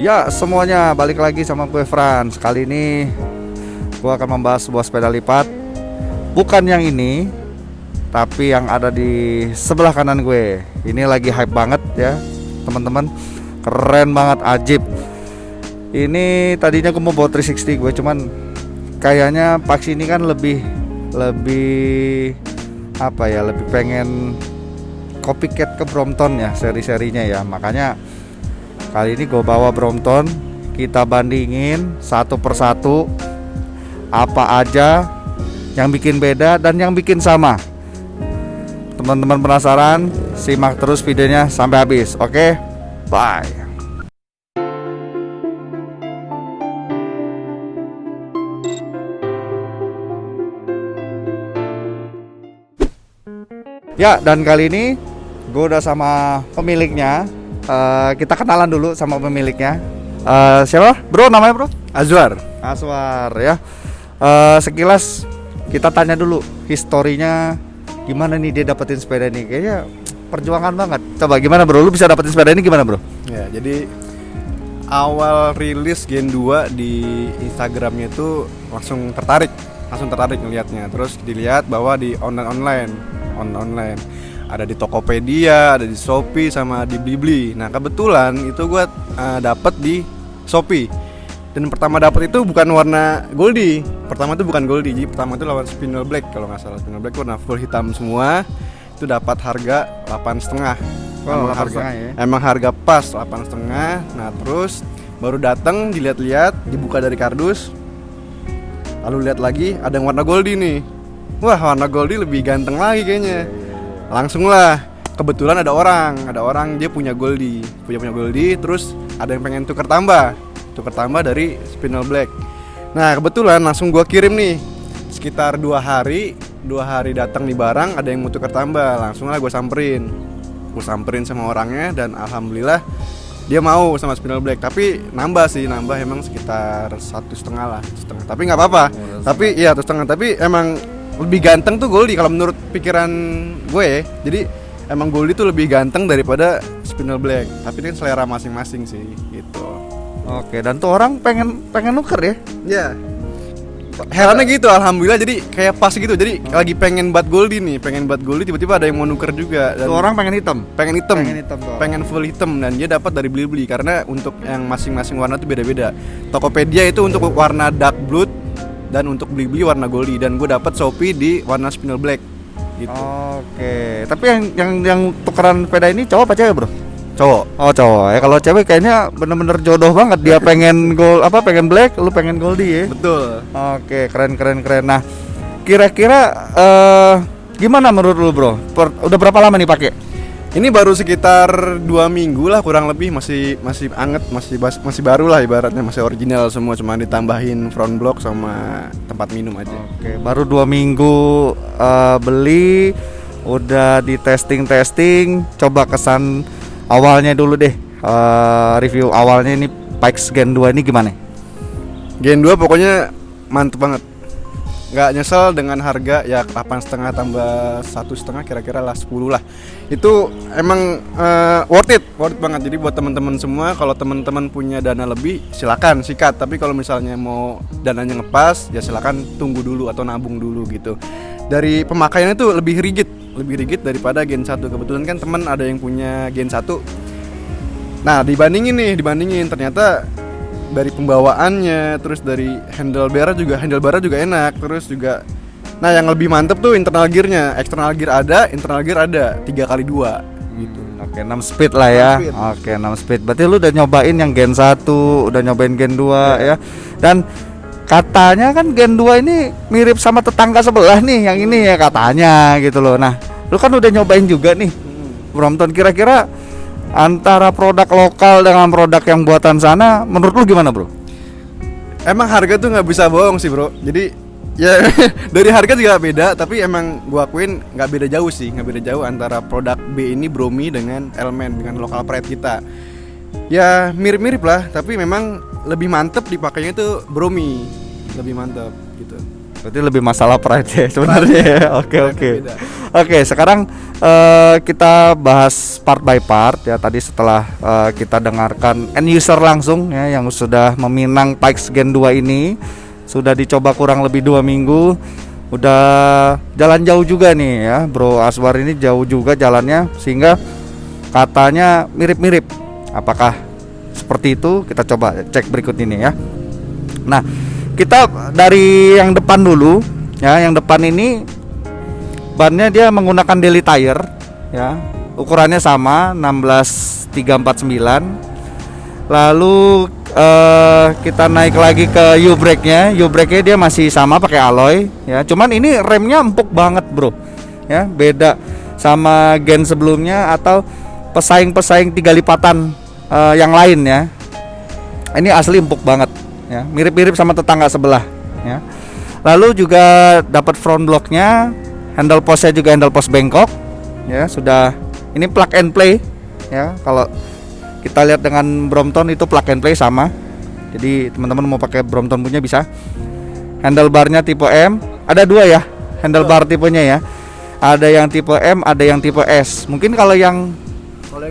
Ya semuanya, balik lagi sama gue Frans. Kali ini gue akan membahas sebuah sepeda lipat. Bukan yang ini, tapi yang ada di sebelah kanan gue. Ini lagi hype banget ya teman-teman. Keren banget, ajib. Ini tadinya gue mau bawa 360 gue, cuman kayaknya Pax ini kan lebih apa ya, lebih pengen copycat ke Brompton ya, seri-serinya ya. Makanya kali ini gue bawa Brompton, kita bandingin satu persatu apa aja yang bikin beda dan yang bikin sama. Teman-teman penasaran? Simak terus videonya sampai habis. Oke? Bye. Ya, dan kali ini gue udah sama pemiliknya. Kita kenalan dulu sama pemiliknya. Siapa? Bro, namanya bro? Azwar Ya. Sekilas kita tanya dulu historinya, gimana nih dia dapetin sepeda ini. Kayaknya perjuangan banget. Coba gimana bro, lu bisa dapetin sepeda ini gimana bro? ya. Jadi awal rilis Gen 2 di Instagramnya itu langsung tertarik ngelihatnya. Terus dilihat bahwa di online ada di Tokopedia, ada di Shopee, sama di Blibli. Nah kebetulan itu gue dapet di Shopee. Dan pertama dapet itu bukan warna Goldie. Pertama itu bukan Goldie, jadi pertama itu lawan Spinel Black kalau nggak salah. Spinel Black warna full hitam semua. Itu dapat harga 8,5. Emang harga pas 8,5. Nah terus baru datang, dilihat-lihat, dibuka dari kardus. Lalu lihat lagi ada yang warna Goldie nih. Wah, warna Goldie lebih ganteng lagi kayaknya. Langsung lah, kebetulan ada orang dia punya Goldie, terus ada yang pengen tuker tambah dari Spinel Black. Nah kebetulan langsung gua kirim nih, sekitar 2 hari datang nih barang, ada yang mau tuker tambah. Langsung lah gua samperin sama orangnya, dan alhamdulillah dia mau sama Spinel Black. Tapi nambah emang sekitar 1,5 lah, tapi nggak apa-apa. Tapi iya 1,5, tapi emang lebih ganteng tuh Goldie kalau menurut pikiran gue. Jadi emang Goldie tuh lebih ganteng daripada Spinel Black. Tapi kan selera masing-masing sih gitu. Oke, dan tuh orang pengen nuker ya? Ya. Herannya gitu, alhamdulillah. Jadi kayak pas gitu. Jadi lagi pengen buat Goldie tiba-tiba ada yang mau nuker juga. Dan tuh orang pengen hitam. Pengen full hitam, dan dia dapat dari Blibli karena untuk yang masing-masing warna tuh beda-beda. Tokopedia itu untuk warna dark blue dan untuk Blibli warna Goldie, dan gue dapat Shopee di warna Spinel Black gitu. Oke, tapi yang tukeran sepeda ini cowok apa cewek bro? Cowok. Oh cowok ya. Kalau cewek kayaknya bener-bener jodoh banget. Dia pengen pengen black, lu pengen Goldie ya. Betul. Oke, keren. Nah, kira-kira gimana menurut lu bro? Udah berapa lama nih pakai? Ini baru sekitar 2 minggu lah kurang lebih, masih anget, masih baru lah ibaratnya, masih original semua, cuma ditambahin front block sama tempat minum aja. Oke, baru 2 minggu beli, udah di testing. Coba kesan awalnya dulu deh, review awalnya ini Pax Gen 2 ini gimana? Gen 2 pokoknya mantep banget. Nggak nyesel dengan harga ya 8,5 tambah 1,5 kira-kira lah 10 lah. Itu emang worth it banget. Jadi buat teman-teman semua, kalau teman-teman punya dana lebih silakan sikat. Tapi kalau misalnya mau dananya ngepas ya silakan tunggu dulu atau nabung dulu gitu. Dari pemakaiannya itu lebih rigid daripada Gen 1. Kebetulan kan teman ada yang punya Gen 1. Nah dibandingin ternyata dari pembawaannya, terus dari handlebar juga enak, terus juga nah yang lebih mantep tuh internal gearnya. External gear ada, internal gear ada 3x2 gitu. Oke, 6 speed lah ya. Oke, 6 speed. Berarti lu udah nyobain yang Gen 1, udah nyobain Gen 2 ya. Dan katanya kan Gen 2 ini mirip sama tetangga sebelah nih, yang ini ya katanya gitu loh. Nah, lu kan udah nyobain juga nih Brompton, kira-kira antara produk lokal dengan produk yang buatan sana, menurut lu gimana bro? Emang harga tuh nggak bisa bohong sih bro. Jadi ya dari harga juga beda, tapi emang gua akuin nggak beda jauh antara produk B ini Bromi dengan Element, dengan local pride kita. Ya mirip-mirip lah, tapi memang lebih mantep dipakainya tuh Bromi, lebih mantep gitu. Berarti lebih masalah pride ya sebenarnya. Oke. Oke, sekarang kita bahas part by part ya. Tadi setelah kita dengarkan end user langsung ya, yang sudah meminang Pikes Gen 2 ini, sudah dicoba kurang lebih 2 minggu, udah jalan jauh juga nih ya, Bro Aswar ini jauh juga jalannya, sehingga katanya mirip-mirip. Apakah seperti itu? Kita coba cek berikut ini ya. Nah, kita dari yang depan dulu ya. Yang depan ini bannya dia menggunakan daily tire ya, ukurannya sama 16349. Lalu kita naik lagi ke U-brake-nya. U-brake-nya dia masih sama pakai alloy ya, cuman ini remnya empuk banget bro ya, beda sama gen sebelumnya atau pesaing-pesaing 3 lipatan yang lain ya. Ini asli empuk banget ya, mirip-mirip sama tetangga sebelah ya. Lalu juga dapat front block-nya, handle post-nya juga handle post bengkok ya, sudah ini plug and play ya. Kalau kita lihat dengan Brompton itu plug and play sama. Jadi teman-teman mau pakai Brompton punya bisa. Handlebarnya tipe M, ada 2 ya handlebar tipenya ya. Ada yang tipe M, ada yang tipe S. Mungkin kalau yang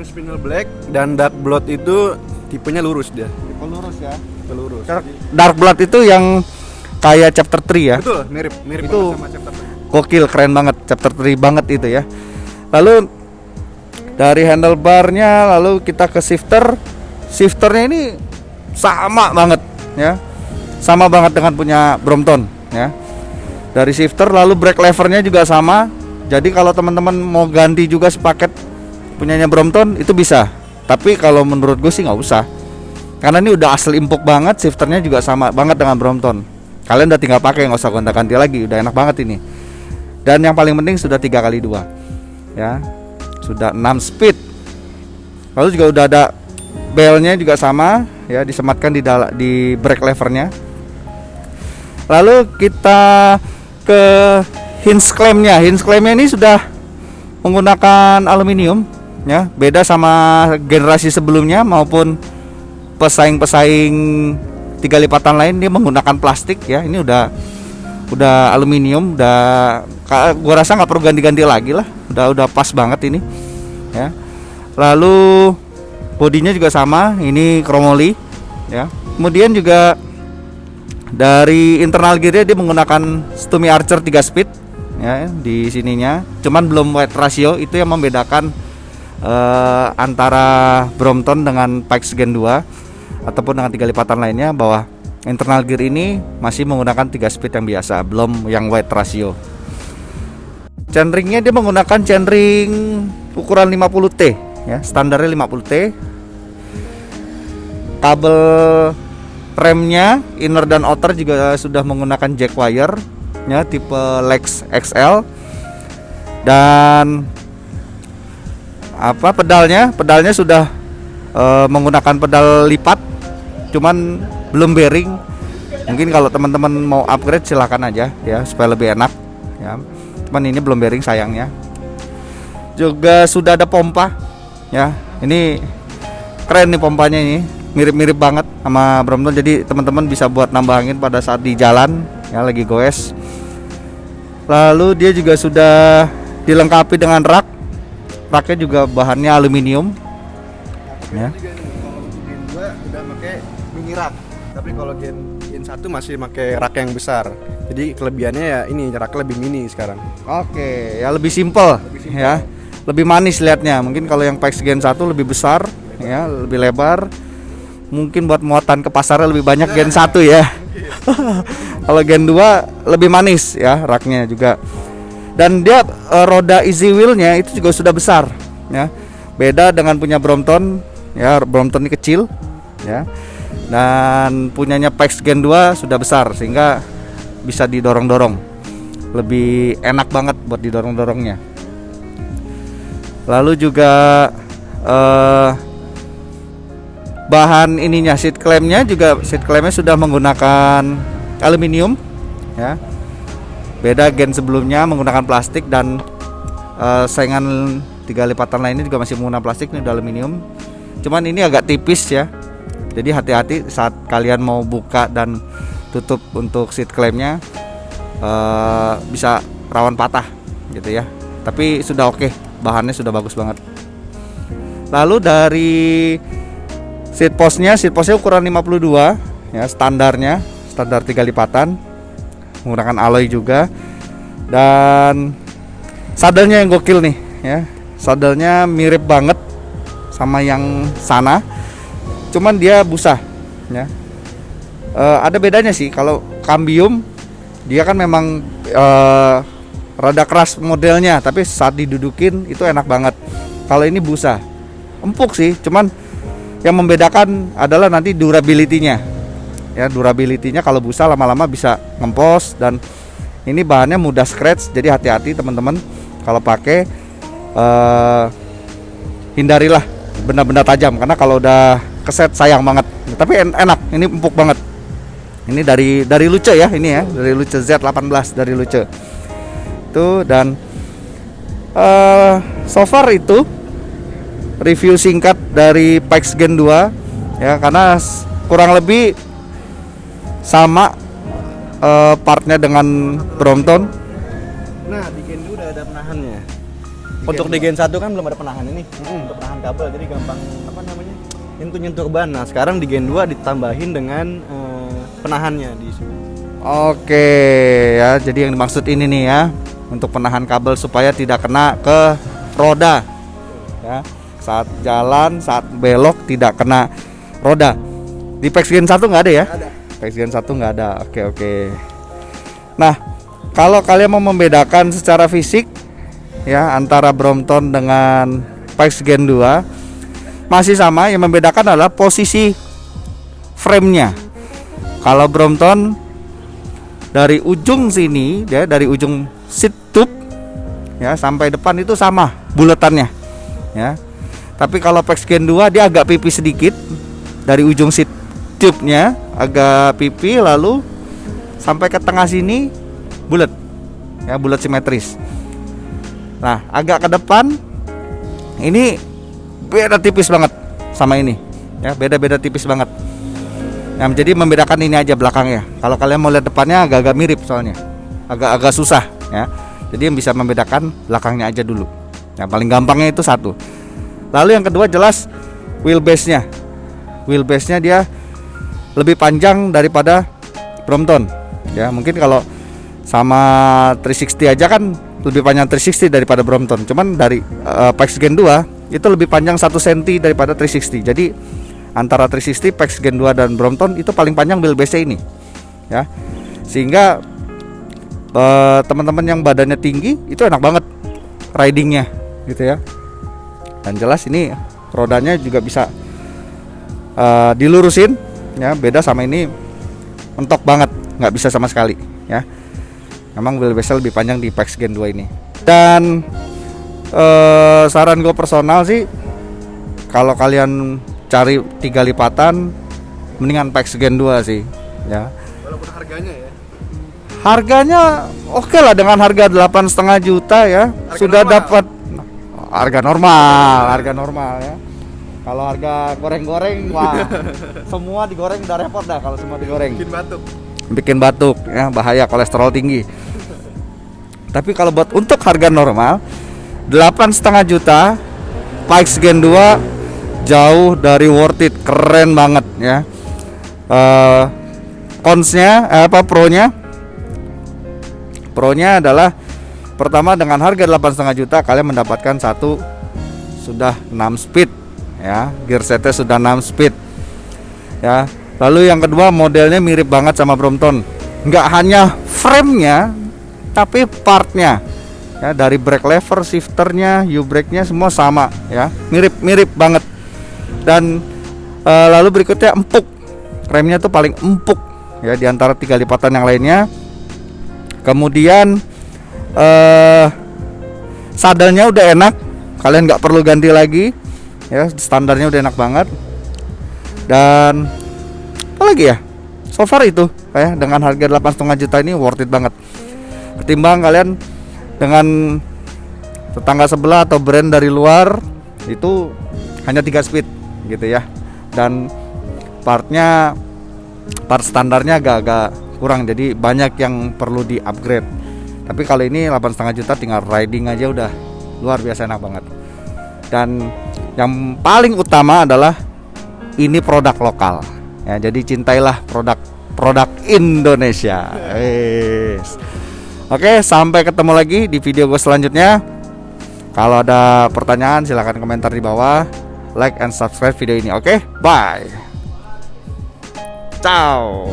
spinel black dan dark blood itu tipenya lurus dia. tipe lurus ya. Tipe lurus. Dark blood itu yang kayak chapter 3 ya. Betul, mirip Itu banget sama chapter 3. Gokil, keren banget, chapter 3 banget itu ya. Lalu dari handlebarnya, lalu kita ke shifter. Shifternya ini sama banget ya, sama banget dengan punya Brompton ya. Dari shifter, lalu brake levernya juga sama. Jadi kalau teman-teman mau ganti juga sepaket punyanya Brompton itu bisa. Tapi kalau menurut gue sih nggak usah, karena ini udah asli empuk banget. Shifternya juga sama banget dengan Brompton. Kalian udah tinggal pakai, nggak usah gonta-ganti lagi, udah enak banget ini. Dan yang paling penting sudah 3x2 ya, sudah 6 speed. Lalu juga udah ada belnya juga sama ya, disematkan di brake levernya. Lalu kita ke hinge clampnya. Hinge clampnya ini sudah menggunakan aluminium ya, beda sama generasi sebelumnya maupun pesaing-pesaing 3 lipatan lain, dia menggunakan plastik ya. Ini udah aluminium, gua rasa nggak perlu ganti-ganti lagi lah, udah pas banget ini ya. Lalu bodinya juga sama, ini chromoly ya. Kemudian juga dari internal gearnya dia menggunakan Stumi Archer 3 speed ya di sininya, cuman belum weight ratio. Itu yang membedakan antara Brompton dengan Pikes Gen 2 ataupun dengan 3 lipatan lainnya, bahwa internal gear ini masih menggunakan 3 speed yang biasa, belum yang weight ratio. Chainringnya dia menggunakan chainring ukuran 50T ya, standarnya 50T. Kabel remnya inner dan outer juga sudah menggunakan jack wire ya, tipe Lex XL. Dan pedalnya sudah menggunakan pedal lipat, cuman belum bearing. Mungkin kalau teman-teman mau upgrade silakan aja ya, supaya lebih enak ya. Cuman ini belum bearing sayangnya. Juga sudah ada pompa ya. Ini keren nih pompanya, ini mirip-mirip banget sama Brompton. Jadi teman-teman bisa buat nambah angin pada saat di jalan ya, lagi goes. Lalu dia juga sudah dilengkapi dengan rak. Raknya juga bahannya aluminium ya. Kalau Gen 2 udah pakai mini rak, tapi kalau Gen 1 masih pakai rak yang besar. Jadi kelebihannya ya ini, raknya lebih mini sekarang. Oke, ya lebih simple ya. Lebih manis liatnya. Mungkin kalau yang Pikes Gen 1 lebih besar ya, lebih lebar. Mungkin buat muatan ke pasarnya lebih banyak Gen 1 ya. Kalau Gen 2 lebih manis ya raknya juga. Dan dia roda easy wheel-nya itu juga sudah besar ya. Beda dengan punya Brompton ya, Brompton ini kecil ya. Dan punyanya Pikes Gen 2 sudah besar sehingga bisa didorong-dorong. Lebih enak banget buat didorong-dorongnya. Lalu juga bahan ininya, seat clampnya sudah menggunakan aluminium ya. Beda gen sebelumnya menggunakan plastik, dan saingan 3 lipatan lainnya juga masih menggunakan plastik. Ini udah aluminium, cuman ini agak tipis ya. Jadi hati-hati saat kalian mau buka dan tutup untuk seat clampnya, bisa rawan patah gitu ya. tapi sudah oke, bahannya sudah bagus banget. Lalu dari seat postnya ukuran 52 ya, standar 3 lipatan, menggunakan alloy juga. Dan sadelnya yang gokil nih ya, sadelnya mirip banget sama yang sana, cuman dia busa ya. Ada bedanya sih, kalau Cambium dia kan memang rada keras modelnya, tapi saat didudukin itu enak banget. Kalau ini busa, empuk sih, cuman yang membedakan adalah nanti durability-nya. Ya, durability-nya kalau busa lama-lama bisa ngempos, dan ini bahannya mudah scratch, jadi hati-hati teman-teman kalau pakai, hindarilah benda-benda tajam, karena kalau udah keset sayang banget. Tapi enak, ini empuk banget. Ini dari Luce ya, ini ya, dari Luce Z18 dari Luce. Itu, dan so far itu review singkat dari PAX Gen 2 ya, karena kurang lebih sama partnya dengan Brompton. Nah, di Gen 2 udah ada penahannya. Untuk di Gen 1 kan belum ada penahan ini. Untuk penahan kabel, jadi gampang nyentuh ban. Nah, sekarang di Gen 2 ditambahin dengan penahannya di sini. Oke ya, jadi yang dimaksud ini nih ya, untuk penahan kabel supaya tidak kena ke roda ya, saat jalan, saat belok tidak kena roda. Di PAX Gen 1 nggak ada ya? Ada. PAX Gen 1 nggak ada. Oke. Nah, kalau kalian mau membedakan secara fisik ya antara Brompton dengan PAX Gen 2, masih sama, yang membedakan adalah posisi frame-nya. Kalau Brompton dari ujung sini ya, dari ujung seat tube ya sampai depan itu sama buletannya ya. Tapi kalau PAX Gen 2 dia agak pipih sedikit, dari ujung seat tube-nya agak pipih, lalu sampai ke tengah sini bulat ya, bulat simetris. Nah, agak ke depan ini beda tipis banget sama ini ya, beda tipis banget. Nah, jadi membedakan ini aja belakangnya. Kalau kalian mau lihat depannya agak-agak mirip, soalnya agak-agak susah ya. Jadi yang bisa membedakan belakangnya aja dulu. Yang paling gampangnya itu satu. Lalu yang kedua jelas wheelbase-nya. Wheelbase-nya dia lebih panjang daripada Brompton ya. Mungkin kalau sama 360 aja kan lebih panjang 360 daripada Brompton. Cuman dari PAX Gen 2 itu lebih panjang 1 cm daripada 360. Jadi antara 360, PAX Gen 2 dan Brompton itu paling panjang wheelbase ini ya. Sehingga teman-teman yang badannya tinggi itu enak banget ridingnya gitu ya. Dan jelas ini rodanya juga bisa dilurusin ya, beda sama ini mentok banget, nggak bisa sama sekali ya. Memang wheelbase lebih panjang di PAX Gen 2 ini. Dan saran gue personal sih, kalau kalian cari 3 lipatan mendingan PAX Gen 2 sih ya. Walaupun harganya ya. Harganya oke lah, dengan harga 8,5 juta ya. Harga sudah normal. dapat harga normal ya. Kalau harga goreng-goreng, wah semua digoreng udah repot dah kalau semua digoreng. Bikin batuk ya, bahaya, kolesterol tinggi. Tapi kalau buat untuk harga normal 8,5 juta PAX Gen 2 jauh dari worth it, keren banget ya. Cons-nya Pro-nya adalah pertama, dengan harga 8,5 juta kalian mendapatkan satu sudah 6 speed ya, gear setnya sudah 6 speed ya. Lalu yang kedua, modelnya mirip banget sama Brompton. Nggak hanya frame-nya tapi partnya ya, dari brake lever, shifternya, U-brake-nya semua sama ya, mirip banget. Dan lalu berikutnya empuk, remnya tuh paling empuk ya di antara 3 lipatan yang lainnya. Kemudian sadelnya udah enak, kalian nggak perlu ganti lagi ya, standarnya udah enak banget. Dan apa lagi ya, so far itu kayak dengan harga 8,5 juta ini worth it banget. Ketimbang kalian dengan tetangga sebelah atau brand dari luar itu hanya 3 speed gitu ya, dan part standarnya agak-agak kurang, jadi banyak yang perlu di upgrade. Tapi kalau ini 8,5 juta tinggal riding aja udah luar biasa enak banget. Dan yang paling utama adalah ini produk lokal ya, jadi cintailah produk Indonesia. Oke, sampai ketemu lagi di video gue selanjutnya. Kalau ada pertanyaan silahkan komentar di bawah, like and subscribe video ini. Oke, bye, ciao.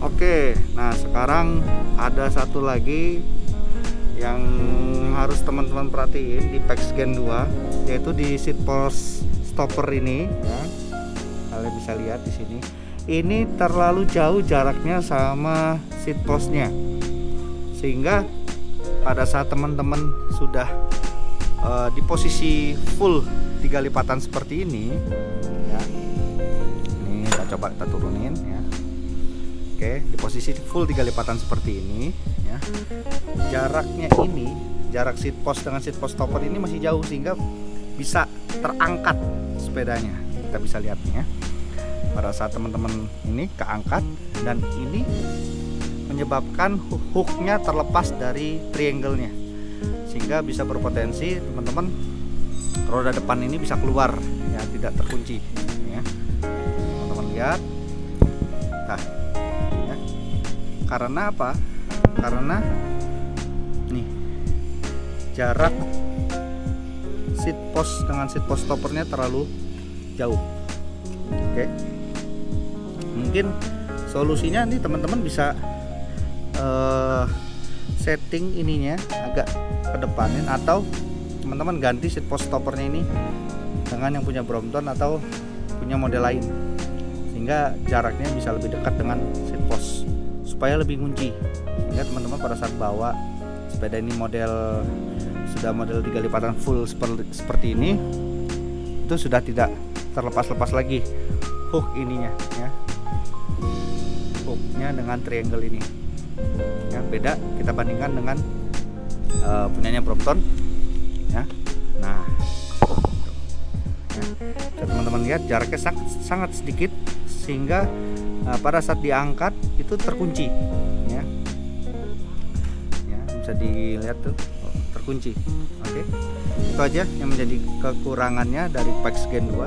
Oke, nah sekarang ada satu lagi yang harus teman-teman perhatiin di PAX Gen 2, yaitu di seat post stopper ini ya. Kalian bisa lihat di sini. Ini terlalu jauh jaraknya sama seat postnya, sehingga pada saat teman-teman sudah di posisi full 3 lipatan seperti ini ya. Ini kita coba kita turunin ya. Oke, di posisi full 3 lipatan seperti ini ya. Jaraknya ini, jarak seat post dengan seat post stopper ini masih jauh, sehingga bisa terangkat sepedanya. Kita bisa lihat nih ya. Pada saat teman-teman ini keangkat, dan ini menyebabkan hooknya terlepas dari triangle-nya, sehingga bisa berpotensi teman-teman roda depan ini bisa keluar ya, tidak terkunci ya. Teman-teman lihat. Nah, ya. Karena apa? Karena nih jarak seat post dengan seat post stoppernya terlalu jauh. Oke. Mungkin solusinya nih teman-teman bisa setting ininya agak ke depanin, atau teman-teman ganti seat post stoppernya ini dengan yang punya Brompton atau punya model lain, sehingga jaraknya bisa lebih dekat dengan seat post supaya lebih ngunci, sehingga teman-teman pada saat bawa sepeda ini sudah model 3 lipatan full seperti ini, itu sudah tidak terlepas-lepas lagi hook ininya ya, hooknya dengan triangle ini ya, beda kita bandingkan dengan punyanya Brompton ya. Nah ya, teman-teman lihat jaraknya sangat sedikit, sehingga pada saat diangkat itu terkunci ya, bisa dilihat tuh terkunci. Oke, itu aja yang menjadi kekurangannya dari PAX Gen 2.